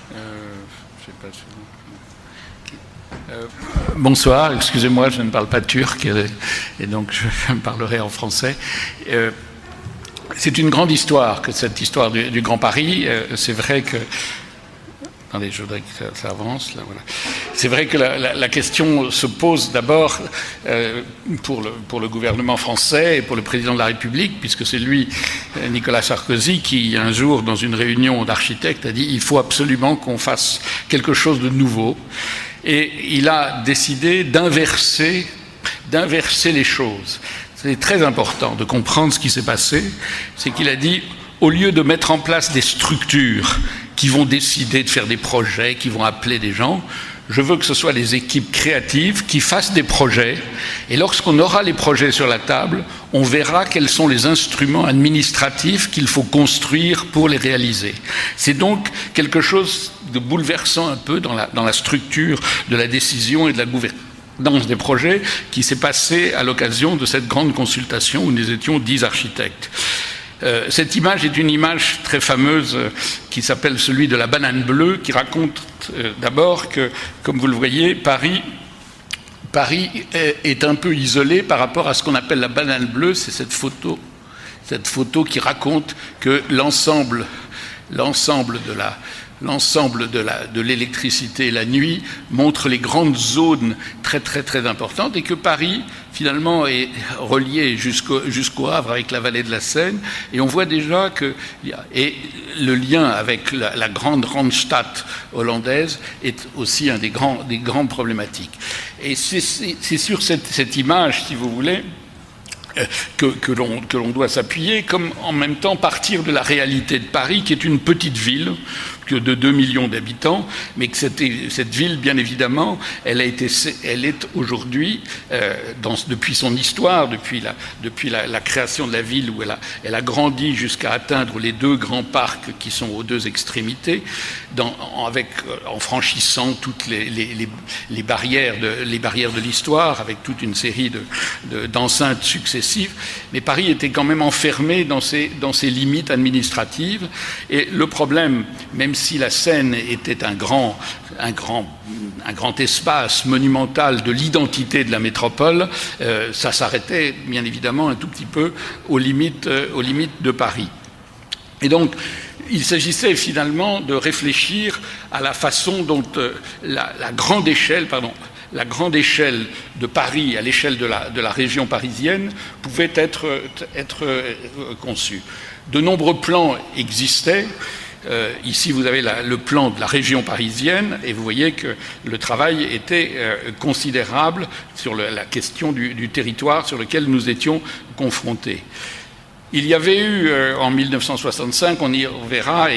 Je sais pas bonsoir, excusez-moi, je ne parle pas turc et donc je parlerai en français. C'est une grande histoire, que cette histoire du Grand Paris. C'est vrai que... Attendez, je voudrais que ça avance, là, voilà. C'est vrai que la question se pose d'abord pour le gouvernement français et pour le président de la République, puisque c'est lui, Nicolas Sarkozy, qui un jour, dans une réunion d'architectes, a dit « il faut absolument qu'on fasse quelque chose de nouveau ». Et il a décidé d'inverser les choses. C'est très important de comprendre ce qui s'est passé. C'est qu'il a dit, au lieu de mettre en place des structures qui vont décider de faire des projets, qui vont appeler des gens, je veux que ce soit les équipes créatives qui fassent des projets. Et lorsqu'on aura les projets sur la table, on verra quels sont les instruments administratifs qu'il faut construire pour les réaliser. C'est donc quelque chose de bouleversant un peu dans la structure de la décision et de la gouvernance des projets qui s'est passé à l'occasion de cette grande consultation où nous étions 10 architectes. Cette image est une image très fameuse qui s'appelle celui de la banane bleue, qui raconte d'abord que, comme vous le voyez, Paris est un peu isolé par rapport à ce qu'on appelle la banane bleue. C'est cette photo qui raconte que l'ensemble de l'électricité la nuit montre les grandes zones très très très importantes et que Paris finalement est relié jusqu'au Havre avec la vallée de la Seine, et on voit déjà que le lien avec la grande Randstad hollandaise est aussi un des grandes problématiques. Et c'est sur cette image, si vous voulez, que l'on doit s'appuyer, comme en même temps partir de la réalité de Paris, qui est une petite ville de 2 millions d'habitants, mais que cette ville, bien évidemment, elle est aujourd'hui, depuis son histoire, depuis la création de la ville, où elle a grandi jusqu'à atteindre les 2 grands parcs qui sont aux 2 extrémités, en franchissant toutes les barrières de l'histoire, avec toute une série d'enceintes successives. Mais Paris était quand même enfermé dans ses limites administratives. Et le problème, même si la Seine était un grand espace monumental de l'identité de la métropole, ça s'arrêtait bien évidemment un tout petit peu aux limites de Paris. Et donc, il s'agissait finalement de réfléchir à la façon dont la grande échelle de Paris à l'échelle de la région parisienne pouvait être conçue. De nombreux plans existaient. Ici, vous avez le plan de la région parisienne et vous voyez que le travail était considérable sur la question du territoire sur lequel nous étions confrontés. Il y avait eu, en 1965, on y verra,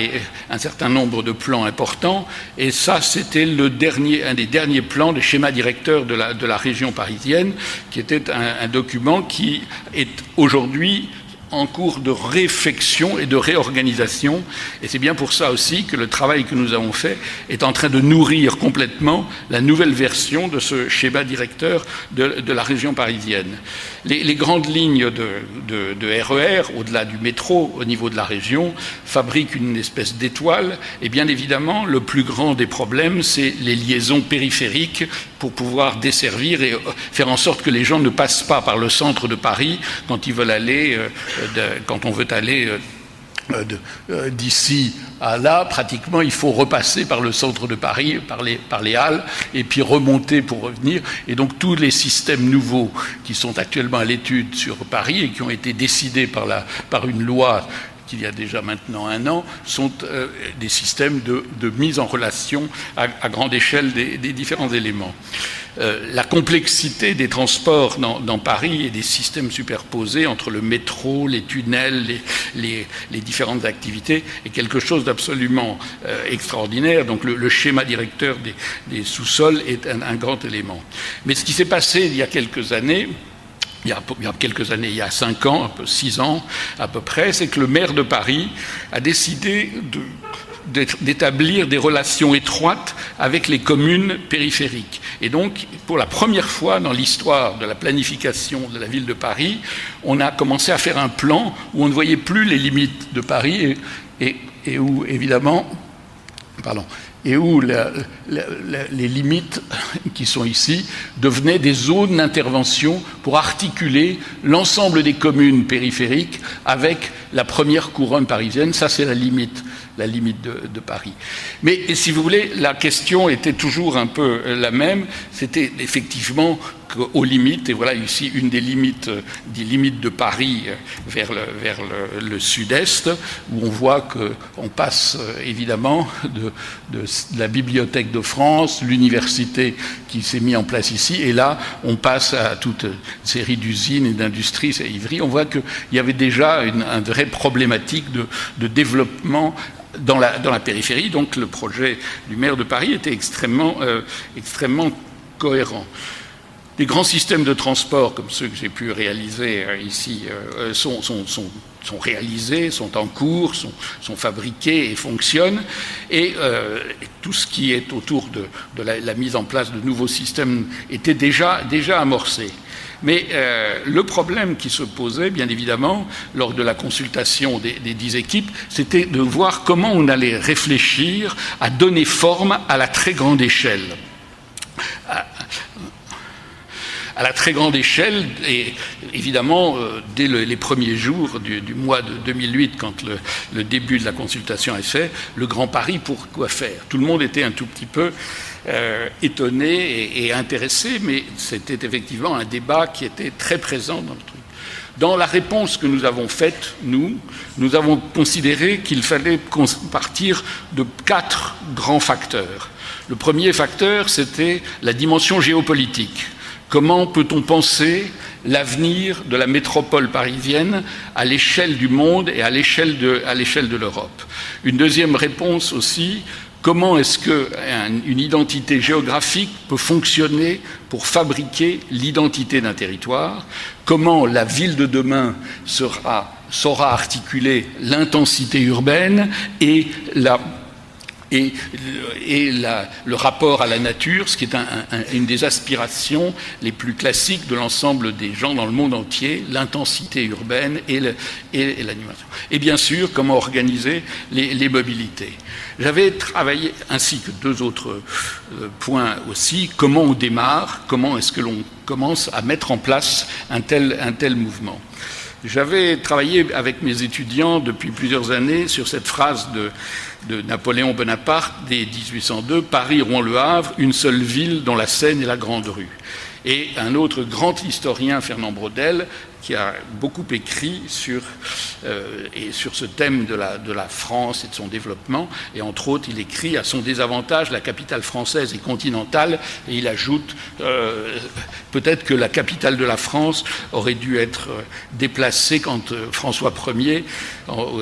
un certain nombre de plans importants, et ça, c'était un des derniers plans, le schéma directeur de la région parisienne, qui était un document qui est aujourd'hui en cours de réflexion et de réorganisation, et c'est bien pour ça aussi que le travail que nous avons fait est en train de nourrir complètement la nouvelle version de ce schéma directeur de la région parisienne. Les grandes lignes de RER, au-delà du métro, au niveau de la région, fabriquent une espèce d'étoile, et bien évidemment, le plus grand des problèmes, c'est les liaisons périphériques pour pouvoir desservir et faire en sorte que les gens ne passent pas par le centre de Paris quand ils veulent aller quand on veut aller d'ici à là, pratiquement, il faut repasser par le centre de Paris, par les halles, et puis remonter pour revenir. Et donc, tous les systèmes nouveaux qui sont actuellement à l'étude sur Paris et qui ont été décidés par une loi qu'il y a déjà maintenant 1 an, sont des systèmes de mise en relation à grande échelle des différents éléments. La complexité des transports dans Paris et des systèmes superposés entre le métro, les tunnels, les différentes activités est quelque chose d'absolument extraordinaire. Donc le schéma directeur des sous-sols est un grand élément. Mais ce qui s'est passé il y a quelques années, il y a 5 ans, un peu 6 ans à peu près, c'est que le maire de Paris a décidé d'établir des relations étroites avec les communes périphériques. Et donc, pour la première fois dans l'histoire de la planification de la ville de Paris, on a commencé à faire un plan où on ne voyait plus les limites de Paris et où, évidemment, et où les limites qui sont ici devenaient des zones d'intervention pour articuler l'ensemble des communes périphériques avec la première couronne parisienne. Ça, c'est la limite de Paris. Mais si vous voulez, la question était toujours un peu la même. C'était effectivement qu'aux limites, et voilà ici une des limites de Paris vers le sud-est, où on voit qu'on passe évidemment de la Bibliothèque de France, l'université qui s'est mise en place ici, et là on passe à toute une série d'usines et d'industries à Ivry. On voit qu'il y avait déjà une vraie problématique de développement dans la périphérie. Donc le projet du maire de Paris était extrêmement cohérent. Les grands systèmes de transport, comme ceux que j'ai pu réaliser ici, sont réalisés, sont en cours, sont fabriqués et fonctionnent. Et tout ce qui est autour de la mise en place de nouveaux systèmes était déjà amorcé. Mais le problème qui se posait, bien évidemment, lors de la consultation des 10 équipes, c'était de voir comment on allait réfléchir à donner forme à la très grande échelle. À la très grande échelle, et évidemment, dès les premiers jours du mois de 2008, quand le début de la consultation est fait, le Grand Paris, pour quoi faire? Tout le monde était un tout petit peu étonné et intéressé, mais c'était effectivement un débat qui était très présent dans le truc. Dans la réponse que nous avons faite, nous avons considéré qu'il fallait partir de 4 grands facteurs. Le premier facteur, c'était la dimension géopolitique. Comment peut-on penser l'avenir de la métropole parisienne à l'échelle du monde et à l'échelle de l'Europe? Une deuxième réponse aussi, comment est-ce qu'une identité géographique peut fonctionner pour fabriquer l'identité d'un territoire? Comment la ville de demain saura articuler l'intensité urbaine et le rapport à la nature, ce qui est une des aspirations les plus classiques de l'ensemble des gens dans le monde entier, l'intensité urbaine et l'animation. Et bien sûr, comment organiser les mobilités. J'avais travaillé, ainsi que 2 autres points aussi, comment on démarre, comment est-ce que l'on commence à mettre en place un tel mouvement. J'avais travaillé avec mes étudiants depuis plusieurs années sur cette phrase de Napoléon Bonaparte dès 1802, « Paris, Rouen, Le Havre, une seule ville dont la Seine est la grande rue ». Et un autre grand historien, Fernand Braudel, qui a beaucoup écrit sur ce thème de la France et de son développement. Et entre autres, il écrit à son désavantage la capitale française est continentale, et il ajoute peut-être que la capitale de la France aurait dû être déplacée quand François Ier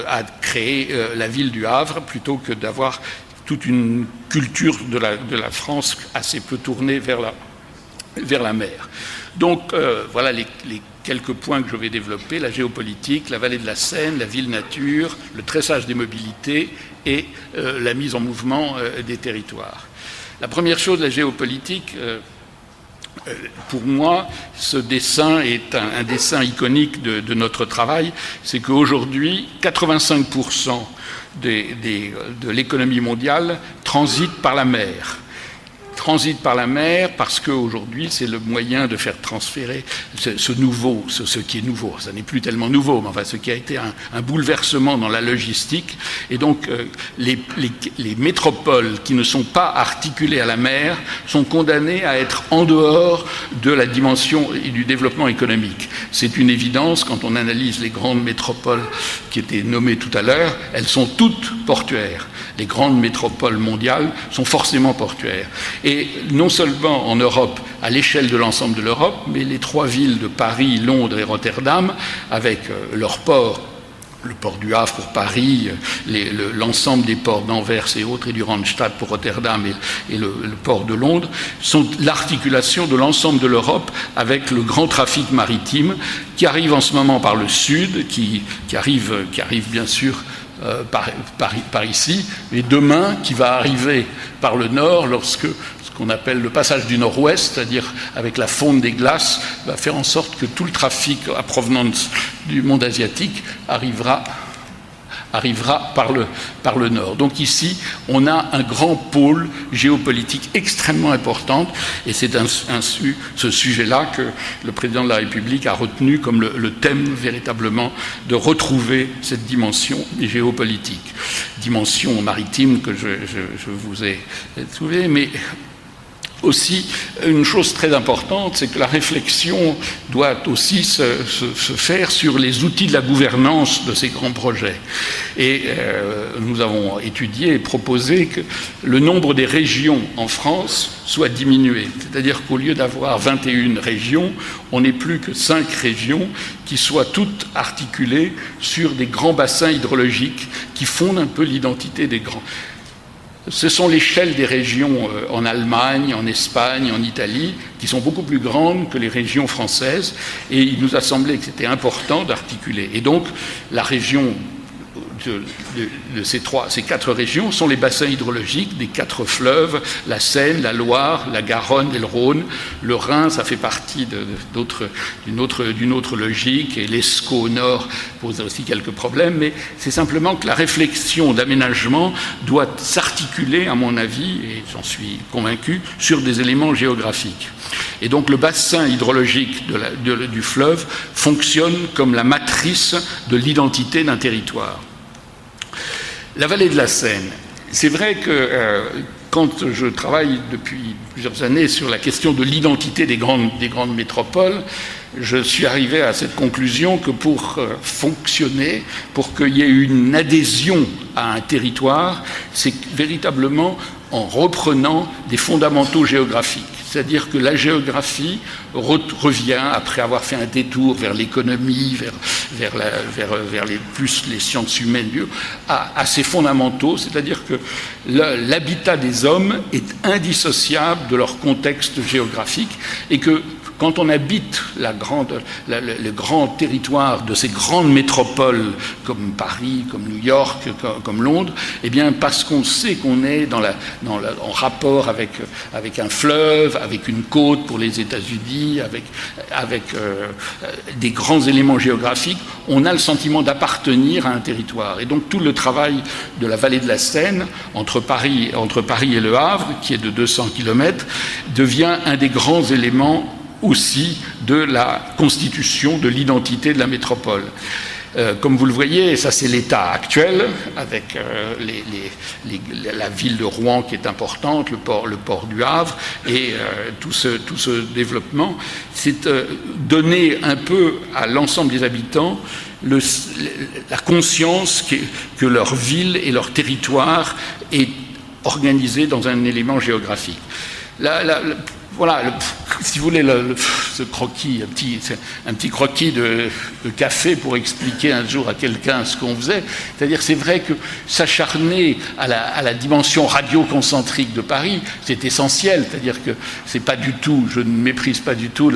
a créé la ville du Havre, plutôt que d'avoir toute une culture de la France assez peu tournée vers la mer. Donc voilà les quelques points que je vais développer: la géopolitique, la vallée de la Seine, la ville-nature, le tressage des mobilités et la mise en mouvement des territoires. La première chose, la géopolitique, pour moi, ce dessin est un dessin iconique de notre travail. C'est qu'aujourd'hui, 85% de l'économie mondiale transite par la mer. Transite par la mer parce qu'aujourd'hui, c'est le moyen de faire transférer ce qui est nouveau. Ça n'est plus tellement nouveau, mais enfin, ce qui a été un bouleversement dans la logistique. Et donc, les métropoles qui ne sont pas articulées à la mer sont condamnées à être en dehors de la dimension et du développement économique. C'est une évidence quand on analyse les grandes métropoles qui étaient nommées tout à l'heure. Elles sont toutes portuaires. Les grandes métropoles mondiales sont forcément portuaires. Et non seulement en Europe, à l'échelle de l'ensemble de l'Europe, mais les 3 villes de Paris, Londres et Rotterdam, avec leurs ports, le port du Havre pour Paris, l'ensemble des ports d'Anvers et autres, et du Randstad pour Rotterdam et le port de Londres, sont l'articulation de l'ensemble de l'Europe avec le grand trafic maritime qui arrive en ce moment par le sud, qui arrive bien sûr par ici, et demain qui va arriver par le nord lorsque ce qu'on appelle le passage du nord-ouest, c'est-à-dire avec la fonte des glaces, va faire en sorte que tout le trafic à provenance du monde asiatique arrivera arrivera par le nord. Donc ici, on a un grand pôle géopolitique extrêmement important, et c'est ce sujet-là que le président de la République a retenu comme le thème véritablement de retrouver cette dimension géopolitique. Dimension maritime que je vous ai trouvée, mais aussi, une chose très importante, c'est que la réflexion doit aussi se faire sur les outils de la gouvernance de ces grands projets. Et nous avons étudié et proposé que le nombre des régions en France soit diminué. C'est-à-dire qu'au lieu d'avoir 21 régions, on n'ait plus que 5 régions qui soient toutes articulées sur des grands bassins hydrologiques qui fondent un peu l'identité des grands. Ce sont l'échelle des régions en Allemagne, en Espagne, en Italie, qui sont beaucoup plus grandes que les régions françaises, et il nous a semblé que c'était important d'articuler. Et donc, la région de ces 4 régions sont les bassins hydrologiques des 4 fleuves, la Seine, la Loire, la Garonne et le Rhône. Le Rhin, ça fait partie d'une autre logique, et l'Escaut au nord pose aussi quelques problèmes, mais c'est simplement que la réflexion d'aménagement doit s'articuler, à mon avis, et j'en suis convaincu, sur des éléments géographiques. Et donc le bassin hydrologique du fleuve fonctionne comme la matrice de l'identité d'un territoire. La vallée de la Seine, c'est vrai que quand je travaille depuis plusieurs années sur la question de l'identité des grandes métropoles, je suis arrivé à cette conclusion que pour fonctionner, pour qu'il y ait une adhésion à un territoire, c'est véritablement en reprenant des fondamentaux géographiques. C'est-à-dire que la géographie revient, après avoir fait un détour vers l'économie, vers plus les sciences humaines, à ses fondamentaux, c'est-à-dire que l'habitat des hommes est indissociable de leur contexte géographique, et que quand on habite le grand territoire de ces grandes métropoles comme Paris, comme New York, comme Londres, eh bien parce qu'on sait qu'on est en rapport avec un fleuve, avec une côte pour les États-Unis, avec des grands éléments géographiques, on a le sentiment d'appartenir à un territoire. Et donc tout le travail de la vallée de la Seine, entre Paris et Le Havre, qui est de 200 km, devient un des grands éléments aussi de la constitution de l'identité de la métropole. Comme vous le voyez, ça c'est l'état actuel, avec la ville de Rouen qui est importante, le port du Havre, et tout ce développement. C'est donner un peu à l'ensemble des habitants la conscience que leur ville et leur territoire est organisé dans un élément géographique. Voilà, si vous voulez, ce croquis, un petit croquis de café pour expliquer un jour à quelqu'un ce qu'on faisait. C'est-à-dire, c'est vrai que s'acharner à la dimension radioconcentrique de Paris, c'est essentiel. C'est-à-dire que c'est pas du tout, je ne méprise pas du tout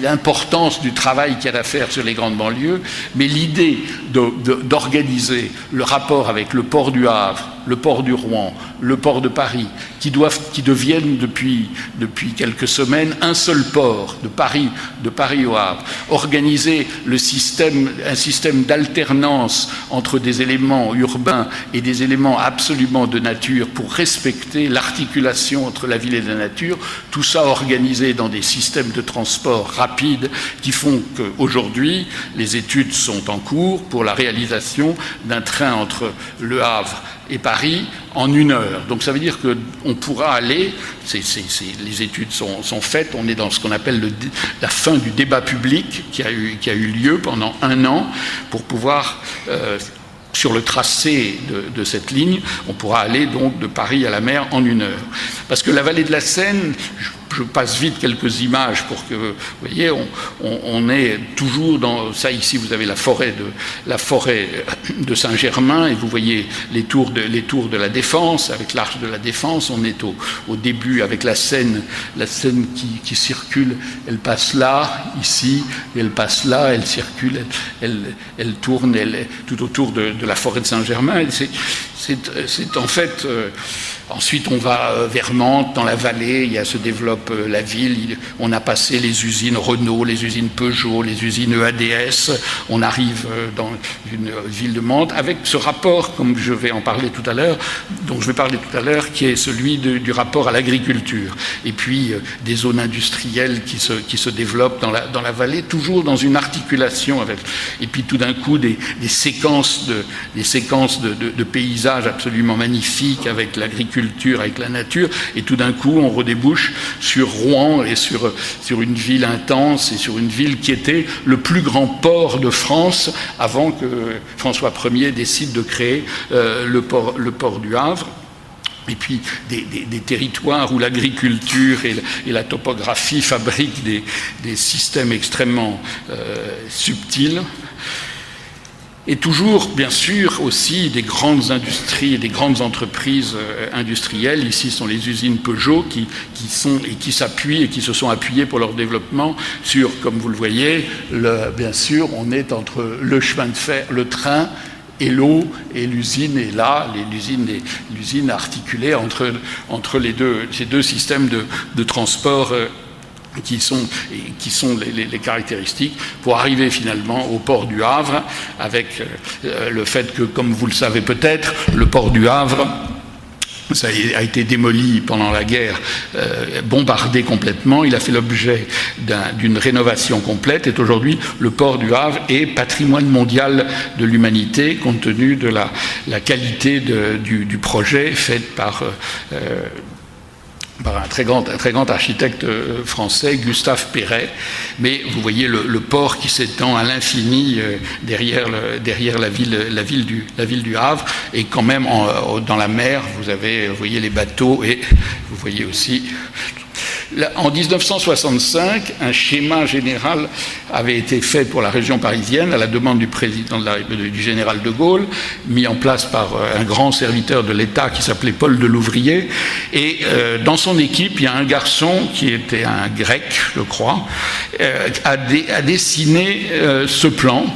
l'importance du travail qu'il y a à faire sur les grandes banlieues, mais l'idée d'organiser le rapport avec le port du Havre, le port du Rouen, le port de Paris, qui deviennent depuis quelques semaines un seul port, de Paris au Havre, organiser un système d'alternance entre des éléments urbains et des éléments absolument de nature pour respecter l'articulation entre la ville et la nature, tout ça organisé dans des systèmes de transport rapides qui font qu'aujourd'hui, les études sont en cours pour la réalisation d'un train entre Le Havre et Paris en 1 heure. Donc ça veut dire qu'on pourra aller, les études sont faites, on est dans ce qu'on appelle la fin du débat public qui a eu lieu pendant 1 an pour pouvoir, sur le tracé de cette ligne, on pourra aller donc de Paris à la mer en 1 heure. Parce que la vallée de la Seine, je passe vite quelques images pour que vous voyez, on est toujours dans ça. Ici, vous avez la forêt de Saint-Germain et vous voyez les tours de la Défense avec l'arche de la Défense. On est au début avec la Seine qui circule. Elle passe là, ici, et elle passe là, elle circule, elle tourne tout autour de la forêt de Saint-Germain. C'est en fait... ensuite, on va vers Mantes, dans la vallée, se développe la ville. On a passé les usines Renault, les usines Peugeot, les usines EADS. On arrive dans une ville de Mantes avec ce rapport, comme je vais en parler tout à l'heure, dont je vais parler tout à l'heure, qui est celui du rapport à l'agriculture. Et puis, des zones industrielles qui se développent dans la vallée, toujours dans une articulation avec... Et puis, tout d'un coup, des séquences de paysages absolument magnifiques avec l'agriculture, avec la nature, et tout d'un coup on redébouche sur Rouen et sur une ville intense et sur une ville qui était le plus grand port de France avant que François Ier décide de créer le port du Havre. Et puis des territoires où l'agriculture et la topographie fabriquent des systèmes extrêmement subtils. Et toujours, bien sûr, aussi des grandes industries et des grandes entreprises industrielles. Ici sont les usines Peugeot qui s'appuient et qui se sont appuyées pour leur développement sur, comme vous le voyez, bien sûr, on est entre le chemin de fer, le train et l'eau, et l'usine est là, l'usine articulée entre ces deux systèmes de transport qui sont les caractéristiques pour arriver finalement au port du Havre, avec le fait que, comme vous le savez peut-être, le port du Havre, ça a été démoli pendant la guerre, bombardé complètement. Il a fait l'objet d'une rénovation complète. Et aujourd'hui, le port du Havre est patrimoine mondial de l'humanité, compte tenu de la qualité du projet fait par un très grand architecte français, Gustave Perret. Mais vous voyez le port qui s'étend à l'infini derrière la ville du Havre, et quand même dans la mer, vous voyez les bateaux, et vous voyez aussi... En 1965, un schéma général avait été fait pour la région parisienne à la demande du président du général de Gaulle, mis en place par un grand serviteur de l'État qui s'appelait Paul Delouvrier. Et dans son équipe, il y a un garçon qui était un grec, je crois, a dessiné ce plan.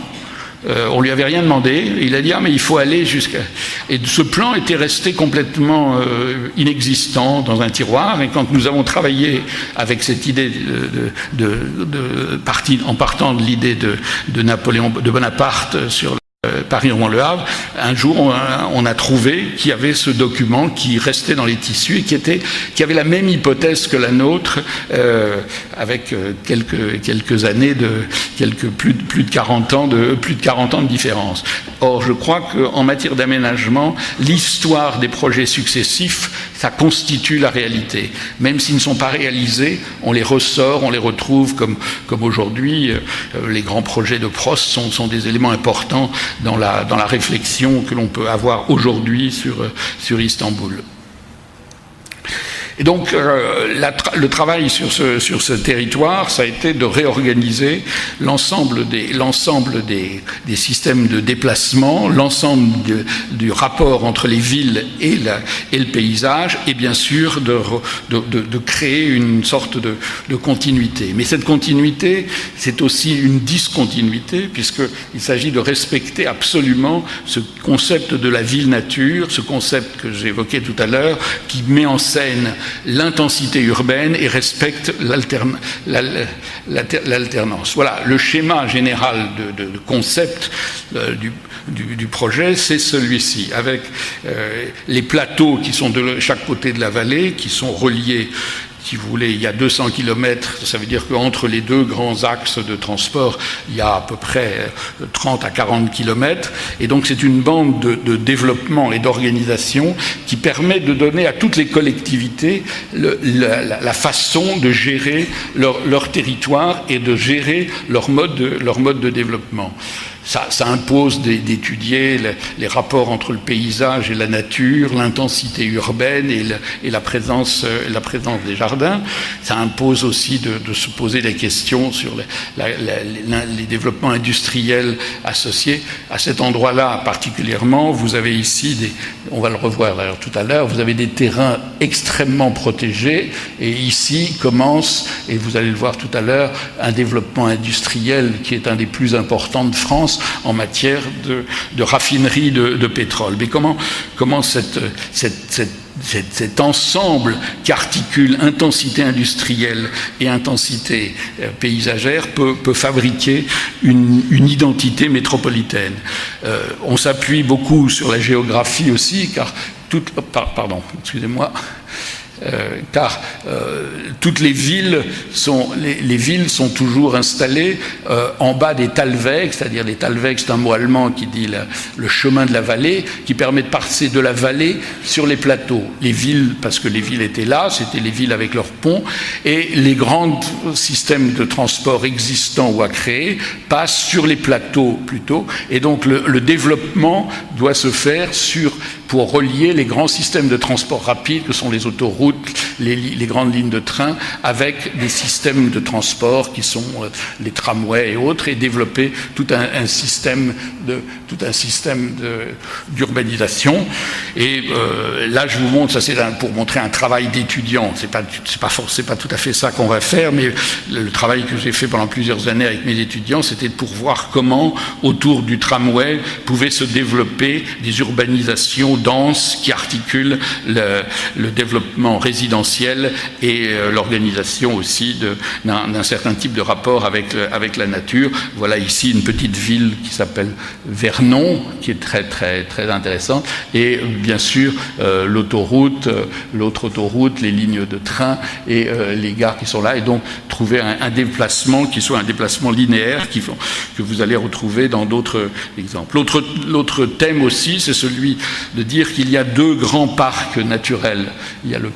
On lui avait rien demandé. Il a dit mais il faut aller jusqu'à... Et ce plan était resté complètement inexistant dans un tiroir. Et quand nous avons travaillé avec cette idée en partant de l'idée de Napoléon, de Bonaparte sur Paris-Rouen-Le Havre, un jour on a trouvé qu'il y avait ce document qui restait dans les tissus et qui avait la même hypothèse que la nôtre, avec quelques années plus de 40 ans de différence. Or, je crois qu'en matière d'aménagement, l'histoire des projets successifs, ça constitue la réalité. Même s'ils ne sont pas réalisés, on les ressort, on les retrouve comme aujourd'hui. Les grands projets de Prost sont des éléments importants dans la réflexion que l'on peut avoir aujourd'hui sur Istanbul. Et donc, le travail sur ce territoire, ça a été de réorganiser l'ensemble des systèmes de déplacement, l'ensemble du rapport entre les villes et le paysage, et bien sûr de créer une sorte de continuité. Mais cette continuité, c'est aussi une discontinuité, puisqu'il s'agit de respecter absolument ce concept de la ville-nature, ce concept que j'évoquais tout à l'heure, qui met en scène l'intensité urbaine et respecte l'alternance. Voilà, le schéma général de concept du projet, c'est celui-ci, avec les plateaux qui sont de chaque côté de la vallée, qui sont reliés. Si vous voulez, il y a 200 km, ça veut dire qu'entre les deux grands axes de transport, il y a à peu près 30 à 40 km. Et donc c'est une bande de développement et d'organisation qui permet de donner à toutes les collectivités la façon de gérer leur territoire et de gérer leur mode de développement. Ça impose d'étudier les rapports entre le paysage et la nature, l'intensité urbaine et la présence des jardins. Ça impose aussi de se poser des questions sur les développements industriels associés. À cet endroit-là particulièrement, vous avez ici, on va le revoir d'ailleurs tout à l'heure, vous avez des terrains extrêmement protégés, et ici commence, et vous allez le voir tout à l'heure, un développement industriel qui est un des plus importants de France, en matière de raffinerie de pétrole. Mais comment cet ensemble qui articule intensité industrielle et intensité paysagère peut fabriquer une identité métropolitaine. On s'appuie beaucoup sur la géographie aussi, car toutes les villes sont toujours installées en bas des Talwegs, c'est-à-dire les Talwegs, c'est un mot allemand qui dit le chemin de la vallée, qui permet de passer de la vallée sur les plateaux. Les villes, parce que les villes étaient là, c'était les villes avec leurs ponts, et les grands systèmes de transport existants ou à créer passent sur les plateaux plutôt, et donc le développement doit se faire pour relier les grands systèmes de transport rapide que sont les autoroutes, les grandes lignes de train, avec des systèmes de transport qui sont les tramways et autres, et développer tout un système d'urbanisation. Et là, je vous montre, ça c'est pour montrer un travail d'étudiant. C'est pas tout à fait ça qu'on va faire, mais le travail que j'ai fait pendant plusieurs années avec mes étudiants, c'était pour voir comment, autour du tramway, pouvaient se développer des urbanisations denses qui articulent le développement résidentiel et l'organisation aussi d'un certain type de rapport avec la nature. Voilà ici une petite ville qui s'appelle Vernon, qui est très très très intéressante, et bien sûr l'autre autoroute, les lignes de train et les gares qui sont là, et donc trouver un déplacement qui soit un déplacement linéaire que vous allez retrouver dans d'autres exemples. L'autre thème aussi, c'est celui de dire qu'il y a deux grands parcs naturels. Il y a le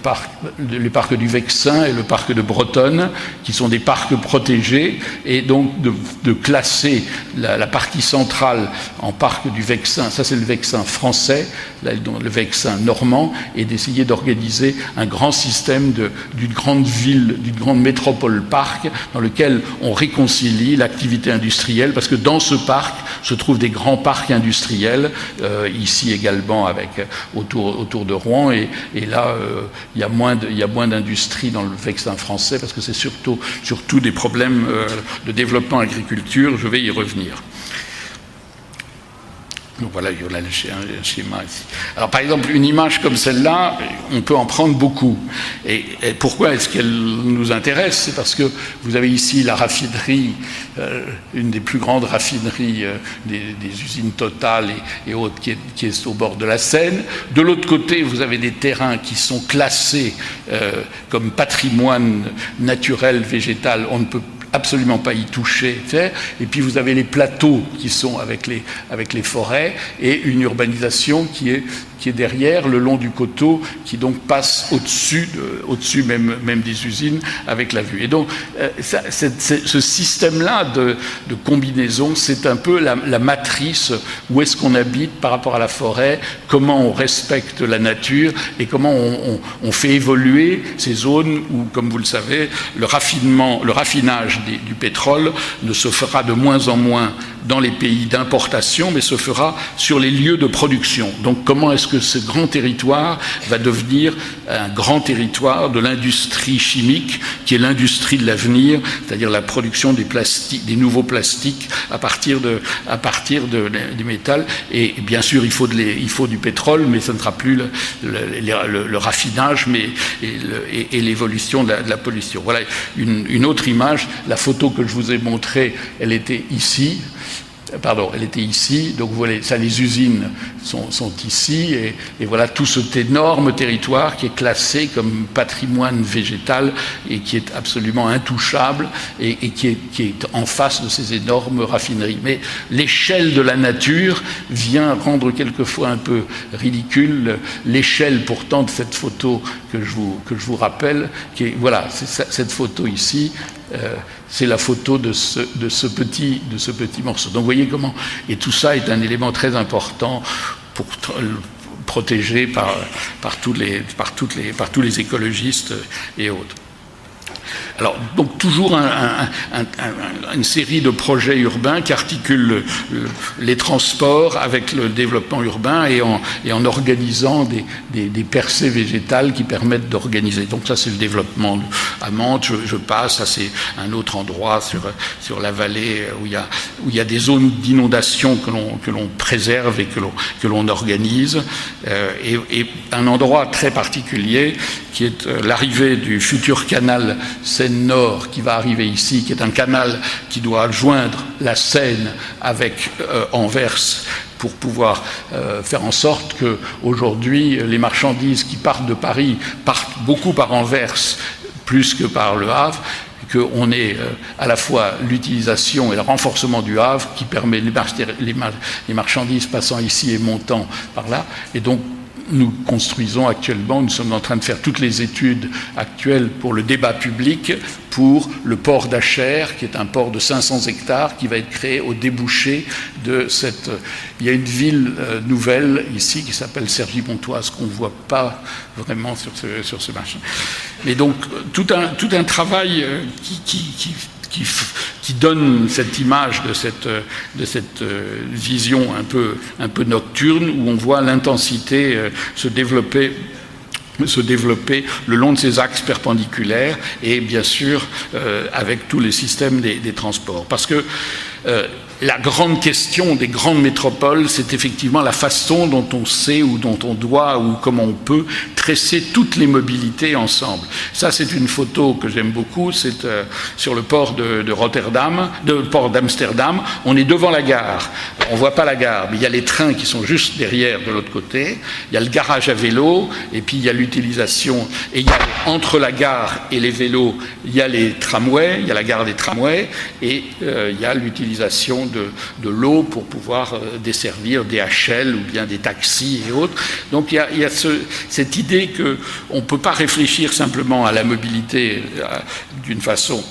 parc du Vexin et le parc de Bretonne, qui sont des parcs protégés, et donc de classer la partie centrale en parc du Vexin, ça c'est le Vexin français, le Vexin normand, et d'essayer d'organiser un grand système d'une grande ville, d'une grande métropole-parc, dans lequel on réconcilie l'activité industrielle, parce que dans ce parc se trouvent des grands parcs industriels, ici également autour de Rouen, et là il y a moins d'industrie dans le Vexin français, parce que c'est surtout des problèmes de développement agriculture. Je vais y revenir. Donc voilà, il y a un schéma ici. Alors par exemple, une image comme celle-là, on peut en prendre beaucoup. Et pourquoi est-ce qu'elle nous intéresse? C'est parce que vous avez ici la raffinerie, une des plus grandes raffineries des usines Total et autres, qui est au bord de la Seine. De l'autre côté, vous avez des terrains qui sont classés comme patrimoine naturel, végétal. On ne peut absolument pas y toucher, et puis vous avez les plateaux qui sont avec les forêts, et une urbanisation qui est derrière, le long du coteau, qui donc passe au-dessus même des usines avec la vue. Et donc ce système-là de combinaison, c'est un peu la matrice où est-ce qu'on habite par rapport à la forêt, comment on respecte la nature et comment on fait évoluer ces zones où, comme vous le savez, le raffinage du pétrole ne se fera de moins en moins dans les pays d'importation, mais se fera sur les lieux de production. Donc comment est-ce que ce grand territoire va devenir un grand territoire de l'industrie chimique, qui est l'industrie de l'avenir, c'est-à-dire la production des nouveaux plastiques à partir du métal. Et bien sûr, il faut du pétrole, mais ce ne sera plus le raffinage, mais et l'évolution de la pollution. Voilà une autre image. La photo que je vous ai montrée, elle était ici. Donc vous voyez, ça, les usines sont ici, et voilà tout cet énorme territoire qui est classé comme patrimoine végétal et qui est absolument intouchable, et qui est en face de ces énormes raffineries. Mais l'échelle de la nature vient rendre quelquefois un peu ridicule l'échelle pourtant de cette photo que je vous rappelle, voilà, c'est cette photo ici. C'est la photo de ce petit morceau. Donc vous voyez comment, et tout ça est un élément très important pour protégé par tous les écologistes et autres. Alors, donc toujours une série de projets urbains qui articulent les transports avec le développement urbain et en organisant des percées végétales qui permettent d'organiser. Donc ça, c'est le développement à Mantes. Je passe, ça c'est un autre endroit sur la vallée où il y a des zones d'inondation que l'on préserve et que l'on organise. Et un endroit très particulier qui est l'arrivée du futur canal Seine-Nord qui va arriver ici, qui est un canal qui doit joindre la Seine avec Anvers pour pouvoir faire en sorte qu'aujourd'hui, les marchandises qui partent de Paris partent beaucoup par Anvers plus que par Le Havre, qu'on ait à la fois l'utilisation et le renforcement du Havre qui permet les marchandises passant ici et montant par là. Et donc, nous construisons actuellement, nous sommes en train de faire toutes les études actuelles pour le débat public pour le port d'Achères, qui est un port de 500 hectares qui va être créé au débouché de cette... Il y a une ville nouvelle ici qui s'appelle Cergy-Pontoise qu'on ne voit pas vraiment sur ce machin. Mais donc tout un travail qui donne cette image de cette vision un peu nocturne où on voit l'intensité se développer le long de ces axes perpendiculaires et bien sûr avec tous les systèmes des transports. Parce que la grande question des grandes métropoles, c'est effectivement la façon dont on sait ou dont on doit ou comment on peut tresser toutes les mobilités ensemble. Ça, c'est une photo que j'aime beaucoup, c'est sur le port de Rotterdam, le port d'Amsterdam. On est devant la gare, on ne voit pas la gare, mais il y a les trains qui sont juste derrière de l'autre côté, il y a le garage à vélo, et puis il y a l'utilisation, et il y a entre la gare et les vélos, il y a les tramways, il y a la gare des tramways, et il y a l'utilisation de l'eau pour pouvoir desservir des HL ou bien des taxis et autres. Donc il y a cette idée qu'on ne peut pas réfléchir simplement à la mobilité d'une façon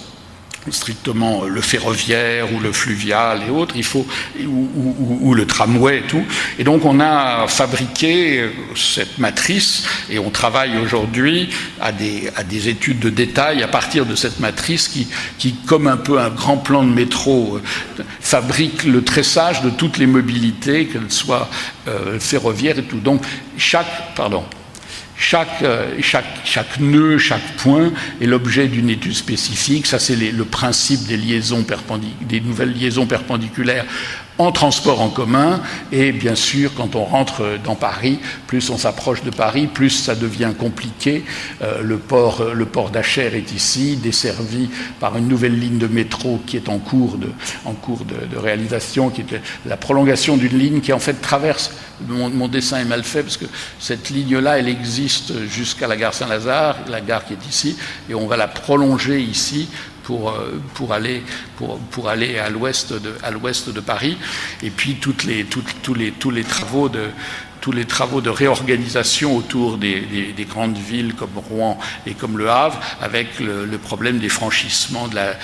strictement le ferroviaire ou le fluvial et autres, il faut ou le tramway et tout. Et donc on a fabriqué cette matrice et on travaille aujourd'hui à des études de détail à partir de cette matrice qui comme un peu un grand plan de métro, fabrique le tressage de toutes les mobilités, qu'elles soient ferroviaires et tout. Donc chaque nœud, chaque point est l'objet d'une étude spécifique. Ça, c'est le principe des nouvelles liaisons perpendiculaires en transport en commun. Et bien sûr, quand on rentre dans Paris, plus on s'approche de Paris, plus ça devient compliqué. Le port d'Achères est ici, desservi par une nouvelle ligne de métro qui est en cours de réalisation, qui est la prolongation d'une ligne qui en fait traverse. Mon dessin est mal fait parce que cette ligne-là, elle existe jusqu'à la gare Saint-Lazare, la gare qui est ici, et on va la prolonger ici pour aller à l'ouest de Paris. Et puis tous les travaux de réorganisation autour des grandes villes comme Rouen et comme Le Havre, avec le problème des franchissements de la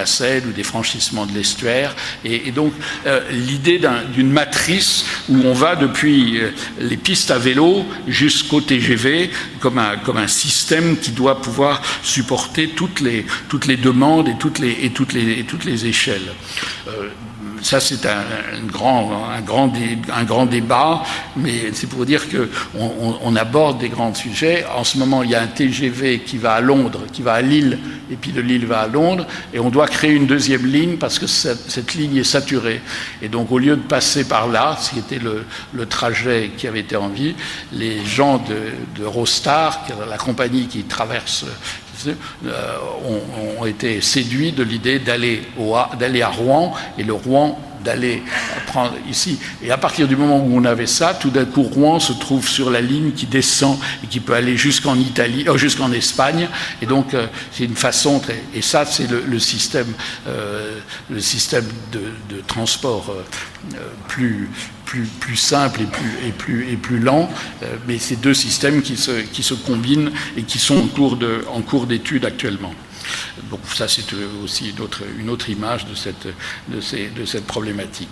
Seine ou des franchissements de l'estuaire. Et donc l'idée d'une matrice où on va depuis les pistes à vélo jusqu'au TGV comme un système qui doit pouvoir supporter toutes les demandes et toutes les échelles. Ça, c'est un grand débat, mais c'est pour dire qu'on aborde des grands sujets. En ce moment, il y a un TGV qui va à Londres, qui va à Lille, et puis de Lille va à Londres, et on doit créer une deuxième ligne parce que cette ligne est saturée. Et donc, au lieu de passer par là, ce qui était le trajet qui avait été en vie, les gens de Eurostar, la compagnie qui traverse, ont été séduits de l'idée d'aller à Rouen, et le Rouen d'aller prendre ici. Et à partir du moment où on avait ça, tout d'un coup, Rouen se trouve sur la ligne qui descend et qui peut aller jusqu'en Italie, jusqu'en Espagne. Et donc, c'est une façon et ça, c'est le système de transport plus simple et plus lent, mais ces deux systèmes qui se combinent et qui sont en cours d'étude actuellement. Donc ça, c'est aussi une autre image de cette problématique.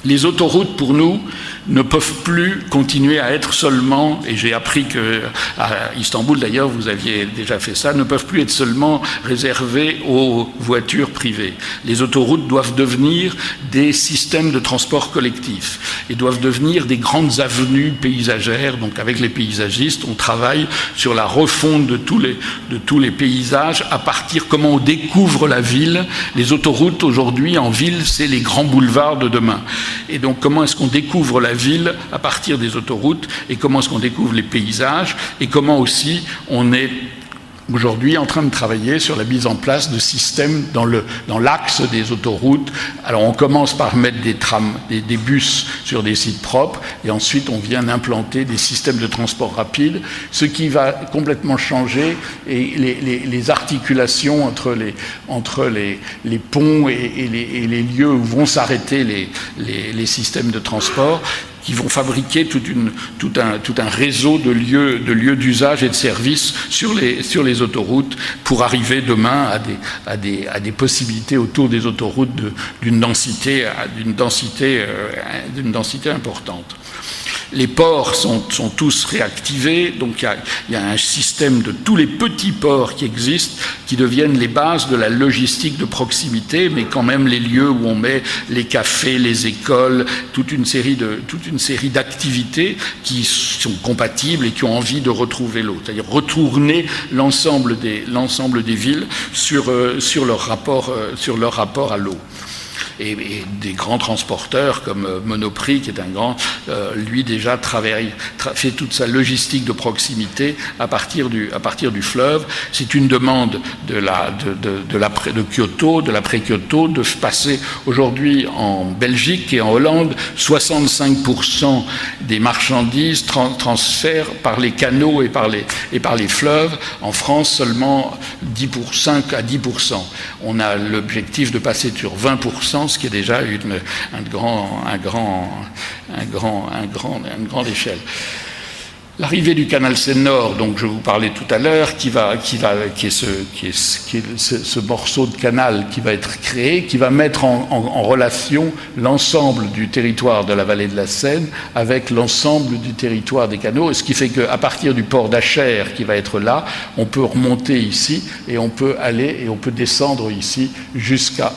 Les autoroutes, pour nous, ne peuvent plus continuer à être seulement, et j'ai appris qu'à Istanbul d'ailleurs, vous aviez déjà fait ça, ne peuvent plus être seulement réservées aux voitures privées. Les autoroutes doivent devenir des systèmes de transport collectif et doivent devenir des grandes avenues paysagères. Donc avec les paysagistes, on travaille sur la refonte de tous les paysages à partir comment on découvre la ville. Les autoroutes aujourd'hui en ville, c'est les grands boulevards de demain. Et donc comment est-ce qu'on découvre la ville à partir des autoroutes et comment est-ce qu'on découvre les paysages et comment aussi on est aujourd'hui en train de travailler sur la mise en place de systèmes dans l'axe des autoroutes. Alors on commence par mettre des trams, des bus sur des sites propres et ensuite on vient implanter des systèmes de transport rapide, ce qui va complètement changer et les articulations entre les ponts et les lieux où vont s'arrêter les systèmes de transport, qui vont fabriquer tout un réseau de lieux d'usage et de services sur les autoroutes pour arriver demain à des possibilités autour des autoroutes d'une densité importante. Les ports sont tous réactivés, donc il y a un système de tous les petits ports qui existent, qui deviennent les bases de la logistique de proximité, mais quand même les lieux où on met les cafés, les écoles, toute une série d'activités qui sont compatibles et qui ont envie de retrouver l'eau, c'est-à-dire retourner l'ensemble des villes sur leur rapport à l'eau. Et des grands transporteurs comme Monoprix, qui est un grand, lui déjà fait toute sa logistique de proximité à partir du fleuve. C'est une demande de Kyoto, de l'après-Kyoto, de passer aujourd'hui en Belgique et en Hollande, 65% des marchandises transfèrent par les canaux et par les fleuves. En France, seulement 5 à 10%. On a l'objectif de passer sur 20%, ce qui est déjà une grande échelle. L'arrivée du canal Seine-Nord, donc je vous parlais tout à l'heure, qui est ce morceau de canal qui va être créé, qui va mettre en relation l'ensemble du territoire de la vallée de la Seine avec l'ensemble du territoire des canaux, ce qui fait qu'à partir du port d'Acher qui va être là, on peut remonter ici et on peut aller et on peut descendre ici jusqu'à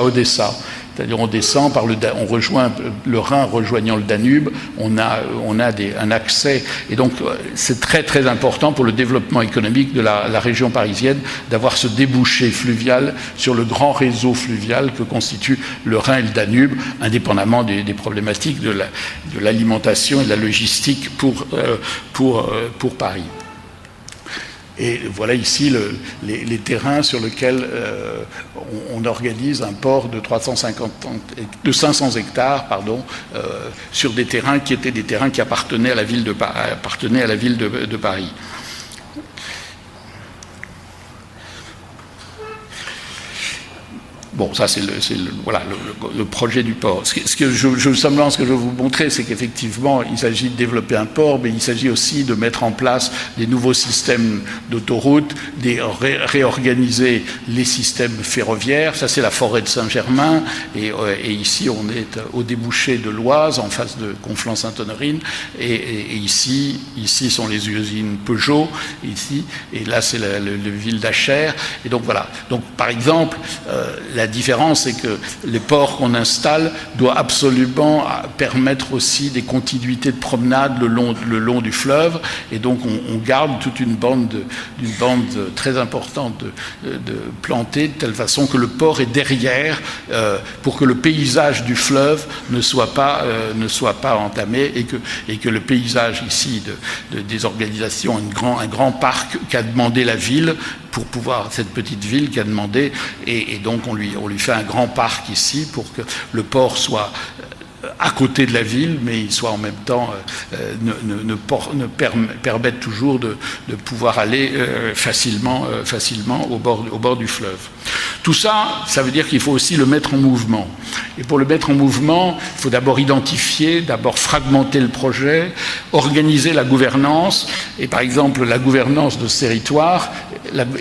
Odessa. C'est-à-dire on descend on rejoint le Rhin rejoignant le Danube, on a un accès, et donc c'est très très important pour le développement économique de la région parisienne d'avoir ce débouché fluvial sur le grand réseau fluvial que constituent le Rhin et le Danube, indépendamment des problématiques de l'alimentation et de la logistique pour Paris. Et voilà ici les terrains sur lesquels on organise un port de 500 hectares, sur des terrains qui étaient des terrains qui appartenaient à la ville de Paris. Bon, ça c'est le projet du port. Ce que je veux vous montrer, c'est qu'effectivement, il s'agit de développer un port, mais il s'agit aussi de mettre en place des nouveaux systèmes d'autoroutes, réorganiser les systèmes ferroviaires. Ça, c'est la forêt de Saint-Germain, et ici, on est au débouché de l'Oise, en face de Conflans-Sainte-Honorine, et ici sont les usines Peugeot, ici, et là, c'est la ville d'Acher. Et donc voilà. Donc, par exemple, la différence, c'est que les ports qu'on installe doivent absolument permettre aussi des continuités de promenade le long du fleuve, et donc on garde toute une bande très importante de plantée, de telle façon que le port est derrière, pour que le paysage du fleuve ne soit pas entamé, et que le paysage ici des organisations, un grand parc qu'a demandé la ville, pour pouvoir, cette petite ville qui a demandé, et donc on lui fait un grand parc ici pour que le port soit à côté de la ville, mais ils soient en même temps permettent toujours de pouvoir aller facilement au bord du fleuve. Tout ça, ça veut dire qu'il faut aussi le mettre en mouvement. Et pour le mettre en mouvement, il faut d'abord identifier, d'abord fragmenter le projet, organiser la gouvernance. Et par exemple, la gouvernance de ce territoire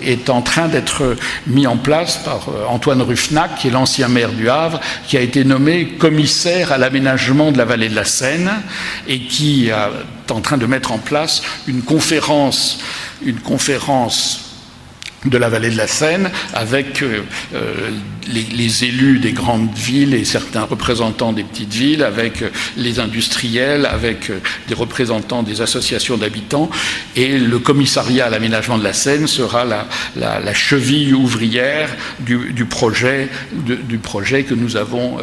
est en train d'être mise en place par Antoine Ruffnac, qui est l'ancien maire du Havre, qui a été nommé commissaire à l'aménagement de la vallée de la Seine et qui est en train de mettre en place une conférence de la vallée de la Seine avec les élus des grandes villes et certains représentants des petites villes, avec les industriels, avec des représentants des associations d'habitants, et le commissariat à l'aménagement de la Seine sera la cheville ouvrière du projet que nous avons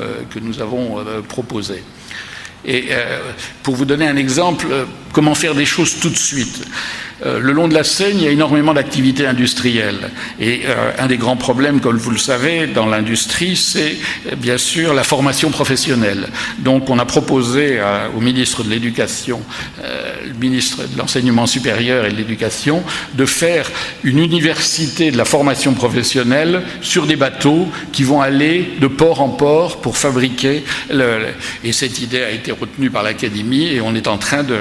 proposé. Et pour vous donner un exemple, comment faire des choses tout de suite. Le long de la Seine, il y a énormément d'activités industrielles. Et un des grands problèmes, comme vous le savez, dans l'industrie, c'est bien sûr la formation professionnelle. Donc on a proposé au ministre de l'Éducation, le ministre de l'Enseignement supérieur et de l'Éducation, de faire une université de la formation professionnelle sur des bateaux qui vont aller de port en port pour fabriquer et cette idée a été retenue par l'Académie et on est en train de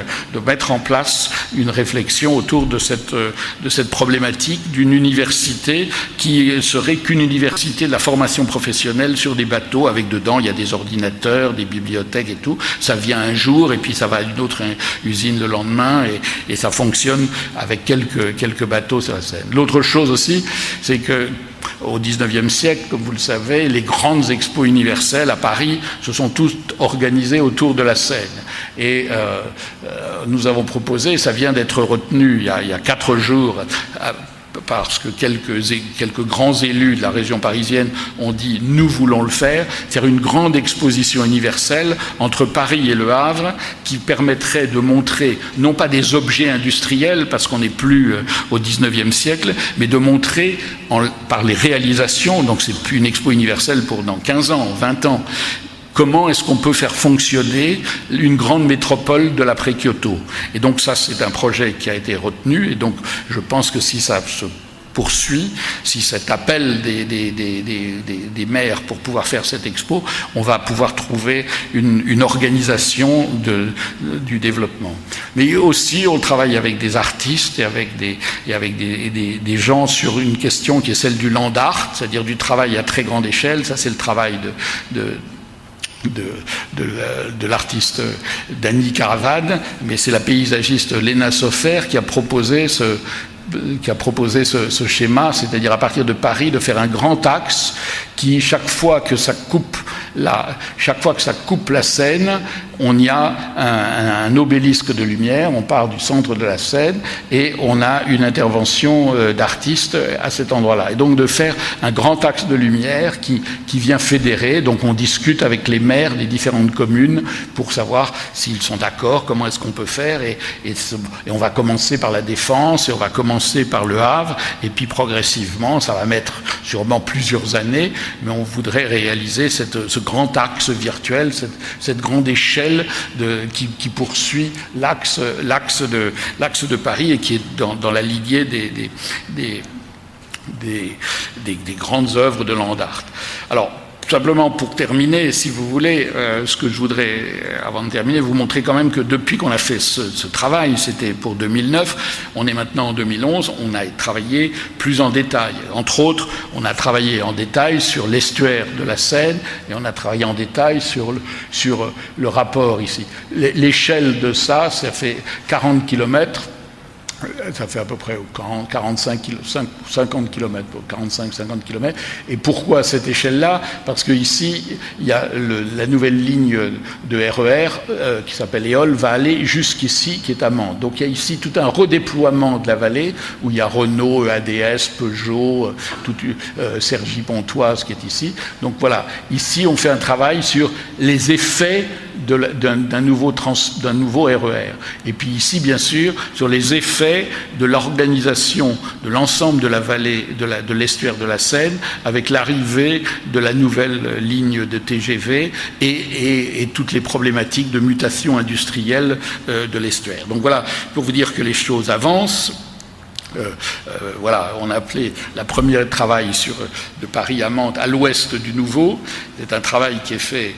mettre en place une réflexion autour de cette problématique d'une université qui serait qu'une université de la formation professionnelle sur des bateaux avec dedans, il y a des ordinateurs, des bibliothèques et tout. Ça vient un jour et puis ça va à une autre usine le lendemain et ça fonctionne avec quelques bateaux sur la Seine. L'autre chose aussi, c'est que au XIXe siècle, comme vous le savez, les grandes expos universelles à Paris se sont toutes organisées autour de la Seine. Et nous avons proposé, ça vient d'être retenu il y a 4 jours, parce que quelques grands élus de la région parisienne ont dit « nous voulons le faire », faire une grande exposition universelle entre Paris et Le Havre qui permettrait de montrer non pas des objets industriels, parce qu'on n'est plus au XIXe siècle, mais de montrer par les réalisations, donc c'est plus une expo universelle pour dans 15 ans, 20 ans, comment est-ce qu'on peut faire fonctionner une grande métropole de l'après-Kyoto. Et donc ça, c'est un projet qui a été retenu. Et donc, je pense que si ça se poursuit, si cet appel des maires pour pouvoir faire cette expo, on va pouvoir trouver une organisation du développement. Mais aussi, on travaille avec des artistes et avec des gens sur une question qui est celle du land art, c'est-à-dire du travail à très grande échelle. Ça, c'est le travail de l'artiste Dany Caravane, mais c'est la paysagiste Léna Soffer qui a proposé ce schéma, c'est-à-dire à partir de Paris, de faire un grand axe qui, chaque fois que ça coupe la Seine, on y a un obélisque de lumière, on part du centre de la Seine et on a une intervention d'artistes à cet endroit-là. Et donc de faire un grand axe de lumière qui vient fédérer, donc on discute avec les maires des différentes communes pour savoir s'ils sont d'accord, comment est-ce qu'on peut faire, et on va commencer par la Défense, et on va commencer par Le Havre, et puis progressivement, ça va mettre sûrement plusieurs années, mais on voudrait réaliser ce grand axe virtuel, cette grande échelle qui poursuit l'axe de Paris et qui est dans la lignée des grandes œuvres de land art. Alors, simplement pour terminer, si vous voulez, ce que je voudrais, avant de terminer, vous montrer quand même que depuis qu'on a fait ce travail, c'était pour 2009, on est maintenant en 2011, on a travaillé plus en détail. Entre autres, on a travaillé en détail sur l'estuaire de la Seine et on a travaillé en détail sur le rapport ici. L'échelle de ça fait 40 kilomètres. Ça fait à peu près 50 km, 45-50 km. Et pourquoi cette échelle-là? Parce qu'ici, il y a la nouvelle ligne de RER qui s'appelle EOL, va aller jusqu'ici, qui est à Mans. Donc il y a ici tout un redéploiement de la vallée, où il y a Renault, EADS, Peugeot, Cergy-Pontoise qui est ici. Donc voilà, ici on fait un travail sur les effets d'un nouveau RER. Et puis ici, bien sûr, sur les effets de l'organisation de l'ensemble de la vallée de l'estuaire de la Seine, avec l'arrivée de la nouvelle ligne de TGV et toutes les problématiques de mutation industrielle de l'estuaire. Donc voilà, pour vous dire que les choses avancent. Voilà, on a appelé la première travail de Paris à Mantes à l'ouest du Nouveau. C'est un travail qui est fait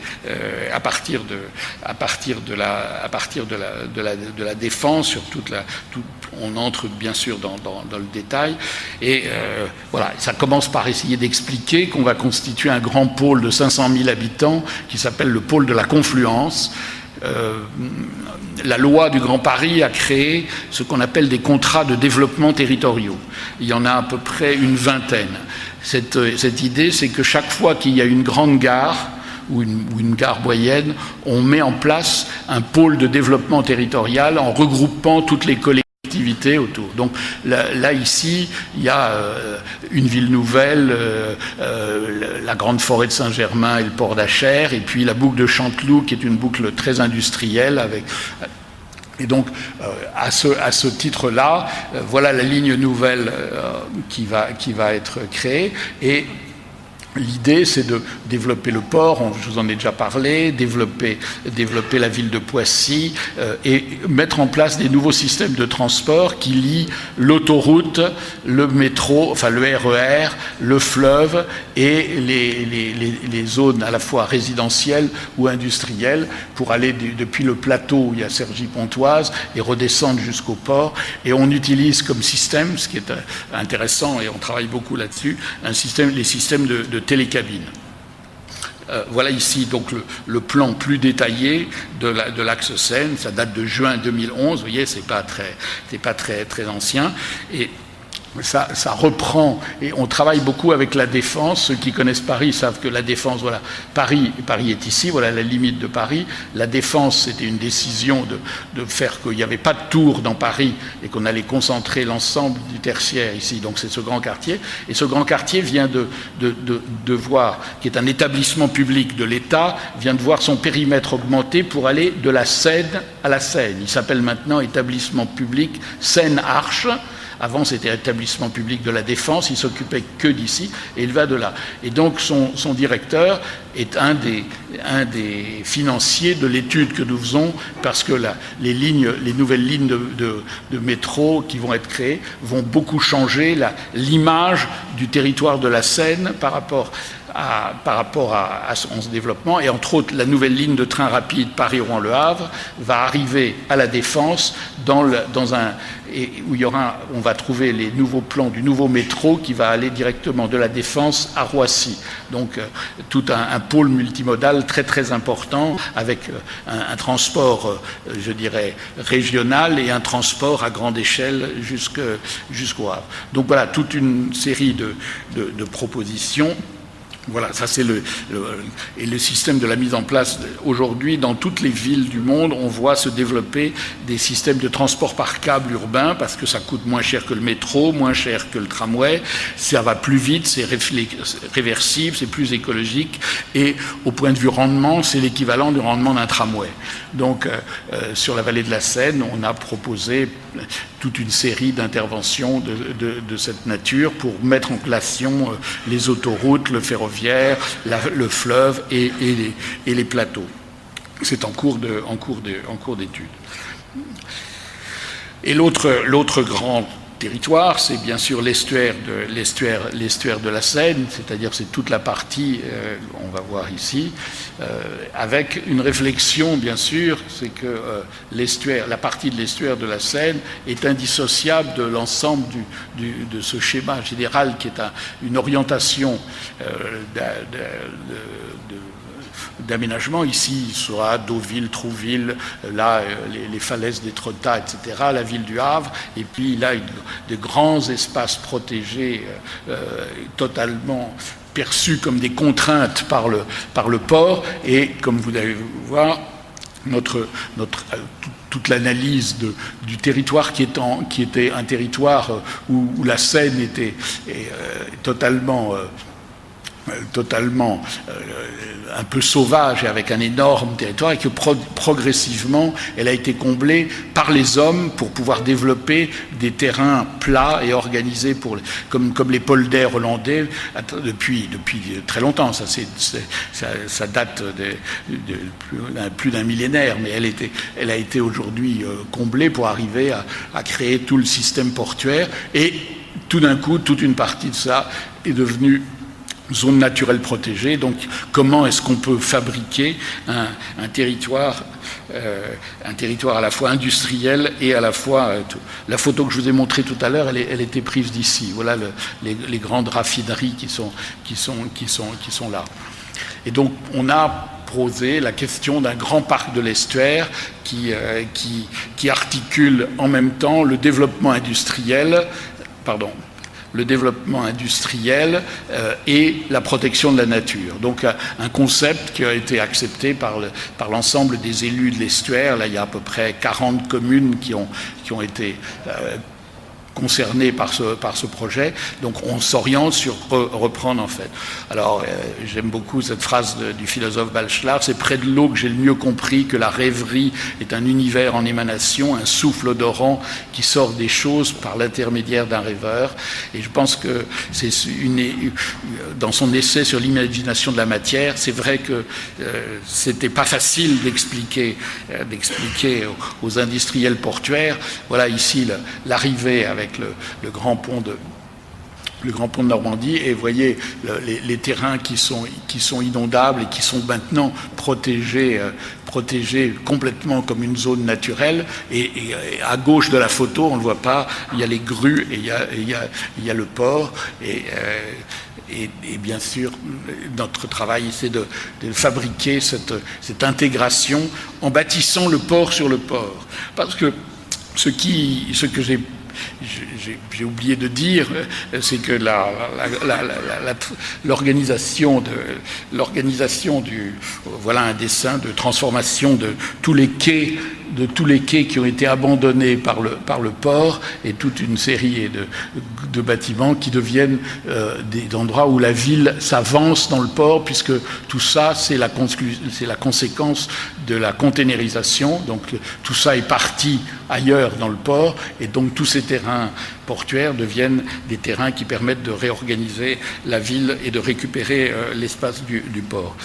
à partir de la défense sur on entre bien sûr dans le détail et voilà, ça commence par essayer d'expliquer qu'on va constituer un grand pôle de 500 000 habitants qui s'appelle le pôle de la confluence. La loi du Grand Paris a créé ce qu'on appelle des contrats de développement territoriaux. Il y en a à peu près une vingtaine. Cette idée, c'est que chaque fois qu'il y a une grande gare ou une gare moyenne, on met en place un pôle de développement territorial en regroupant toutes les collectivités autour. Donc là ici, il y a une ville nouvelle, la grande forêt de Saint-Germain et le port d'Achères, et puis la boucle de Chanteloup, qui est une boucle très industrielle avec. Et donc, à ce titre-là, voilà la ligne nouvelle qui va être créée. Et l'idée, c'est de développer le port, je vous en ai déjà parlé, développer la ville de Poissy et mettre en place des nouveaux systèmes de transport qui lient l'autoroute, le métro, enfin le RER, le fleuve et les zones à la fois résidentielles ou industrielles pour aller depuis le plateau où il y a Cergy-Pontoise et redescendre jusqu'au port. Et on utilise comme système, ce qui est intéressant et on travaille beaucoup là-dessus, les systèmes de télécabine. Voilà ici donc le plan plus détaillé de l'axe Seine. Ça date de juin 2011. Vous voyez, c'est pas très ancien. Et ça reprend, et on travaille beaucoup avec la Défense. Ceux qui connaissent Paris savent que la Défense, voilà, Paris est ici, voilà la limite de Paris. La Défense, c'était une décision de faire qu'il n'y avait pas de tour dans Paris et qu'on allait concentrer l'ensemble du tertiaire ici. Donc c'est ce grand quartier. Et ce grand quartier vient de voir, qui est un établissement public de l'État, vient de voir son périmètre augmenter pour aller de la Seine à la Seine. Il s'appelle maintenant établissement public Seine-Arche. Avant, c'était établissement public de la Défense, il s'occupait que d'ici, et il va de là. Et donc, son directeur est un des financiers de l'étude que nous faisons, parce que les nouvelles lignes de métro qui vont être créées vont beaucoup changer l'image du territoire de la Seine par rapport à son développement. Et entre autres, la nouvelle ligne de train rapide Paris-Rouen-Le Havre va arriver à la Défense où on va trouver les nouveaux plans du nouveau métro qui va aller directement de la Défense à Roissy. Donc tout un pôle multimodal très très important avec un transport, je dirais, régional et un transport à grande échelle jusqu'au Havre. Donc voilà, toute une série de propositions. Voilà, ça c'est le système de la mise en place. Aujourd'hui, dans toutes les villes du monde, on voit se développer des systèmes de transport par câble urbain parce que ça coûte moins cher que le métro, moins cher que le tramway, ça va plus vite, c'est réversible, c'est plus écologique et au point de vue rendement, c'est l'équivalent du rendement d'un tramway. Donc, sur la vallée de la Seine, on a proposé toute une série d'interventions de cette nature pour mettre en relation les autoroutes, le ferroviaire, le fleuve et les plateaux. C'est en cours d'étude. Et l'autre grand territoire, c'est bien sûr l'estuaire de la Seine, c'est-à-dire c'est toute la partie, on va voir ici, avec une réflexion bien sûr, c'est que la partie de l'estuaire de la Seine est indissociable de l'ensemble de ce schéma général qui est une orientation d'aménagement. Ici, il sera Deauville, Trouville, là, les falaises d'Étretat, etc., la ville du Havre, et puis là, de grands espaces protégés totalement perçus comme des contraintes par le port, et comme vous allez voir, toute l'analyse du territoire qui était un territoire où la Seine était totalement totalement un peu sauvage et avec un énorme territoire, et que progressivement elle a été comblée par les hommes pour pouvoir développer des terrains plats et organisés comme les polders hollandais depuis très longtemps. Ça date de plus d'un millénaire, mais elle a été aujourd'hui comblée pour arriver à créer tout le système portuaire, et tout d'un coup toute une partie de ça est devenue zone naturelle protégée. Donc comment est-ce qu'on peut fabriquer un territoire à la fois industriel et à la fois la photo que je vous ai montrée tout à l'heure, elle était prise d'ici. Voilà les grandes raffineries qui sont là. Et donc on a posé la question d'un grand parc de l'estuaire qui articule en même temps le développement industriel et la protection de la nature. Donc un concept qui a été accepté par l'ensemble des élus de l'estuaire. Là, il y a à peu près 40 communes qui ont été concernés par ce projet. Donc on s'oriente sur reprendre en fait. Alors j'aime beaucoup cette phrase du philosophe Bachelard: c'est près de l'eau que j'ai le mieux compris que la rêverie est un univers en émanation, un souffle odorant qui sort des choses par l'intermédiaire d'un rêveur. Et je pense que c'est dans son essai sur l'imagination de la matière, c'est vrai que c'était pas facile d'expliquer aux industriels portuaires. Voilà ici l'arrivée avec le grand pont de Normandie, et vous voyez les terrains qui sont inondables et qui sont maintenant protégés complètement comme une zone naturelle. Et à gauche de la photo, on ne le voit pas, il y a les grues et il y a le port. Et bien sûr, notre travail, c'est de fabriquer cette intégration en bâtissant le port sur le port. Parce que ce que j'ai oublié de dire, c'est que l'organisation voilà un dessin de transformation de tous les quais qui ont été abandonnés par le port, et toute une série de bâtiments qui deviennent des endroits où la ville s'avance dans le port, puisque tout ça, c'est la conséquence de la containerisation. Donc tout ça est parti ailleurs dans le port, et donc tous ces terrains portuaires deviennent des terrains qui permettent de réorganiser la ville et de récupérer l'espace du port.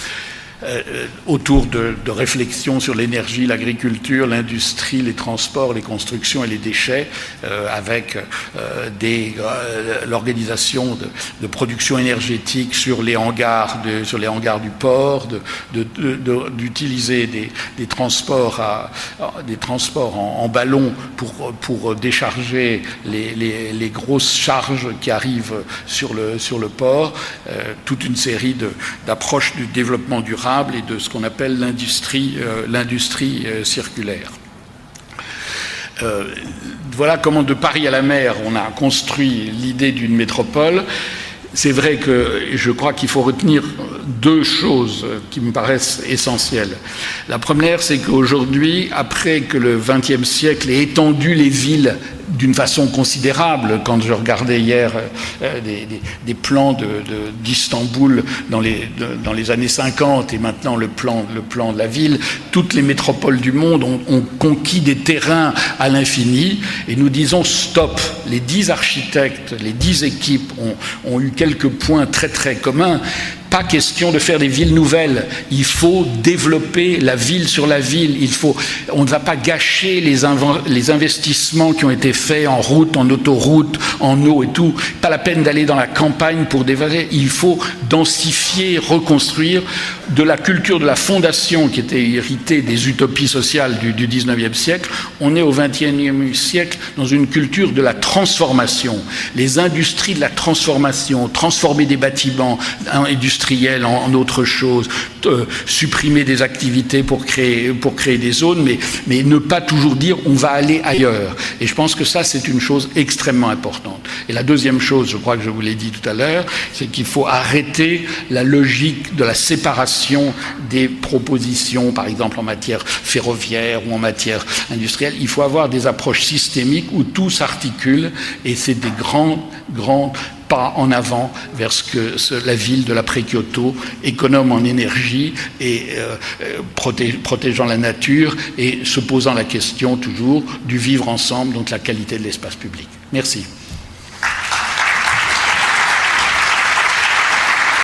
Autour de réflexions sur l'énergie, l'agriculture, l'industrie, les transports, les constructions et les déchets, avec l'organisation de production énergétique sur les hangars du port, d'utiliser des transports en ballon pour décharger les grosses charges qui arrivent sur le port, toute une série d'approches du développement durable et de ce qu'on appelle l'industrie circulaire. Voilà comment, de Paris à la mer, on a construit l'idée d'une métropole. C'est vrai que je crois qu'il faut retenir deux choses qui me paraissent essentielles. La première, c'est qu'aujourd'hui, après que le XXe siècle ait étendu les villes d'une façon considérable, quand je regardais hier des plans d'Istanbul dans les années 50 et maintenant le plan de la ville, toutes les métropoles du monde ont conquis des terrains à l'infini, et nous disons stop. Les 10 architectes, les 10 équipes ont eu quelques points très très communs. Pas question de faire des villes nouvelles. Il faut développer la ville sur la ville. On ne va pas gâcher les investissements qui ont été faits en route, en autoroute, en eau et tout. Pas la peine d'aller dans la campagne pour dévaser. Il faut densifier, reconstruire. De la culture de la fondation qui était héritée des utopies sociales du 19e siècle, on est au 21e siècle dans une culture de la transformation. Les industries de la transformation, transformer des bâtiments industriels en autre chose, supprimer des activités pour créer des zones, mais ne pas toujours dire on va aller ailleurs. Et je pense que ça, c'est une chose extrêmement importante. Et la deuxième chose, je crois que je vous l'ai dit tout à l'heure, c'est qu'il faut arrêter la logique de la séparation des propositions, par exemple en matière ferroviaire ou en matière industrielle. Il faut avoir des approches systémiques où tout s'articule, et c'est des grands pas en avant vers la ville de l'après-Kyoto, économe en énergie et protégeant la nature et se posant la question toujours du vivre ensemble, donc la qualité de l'espace public. Merci.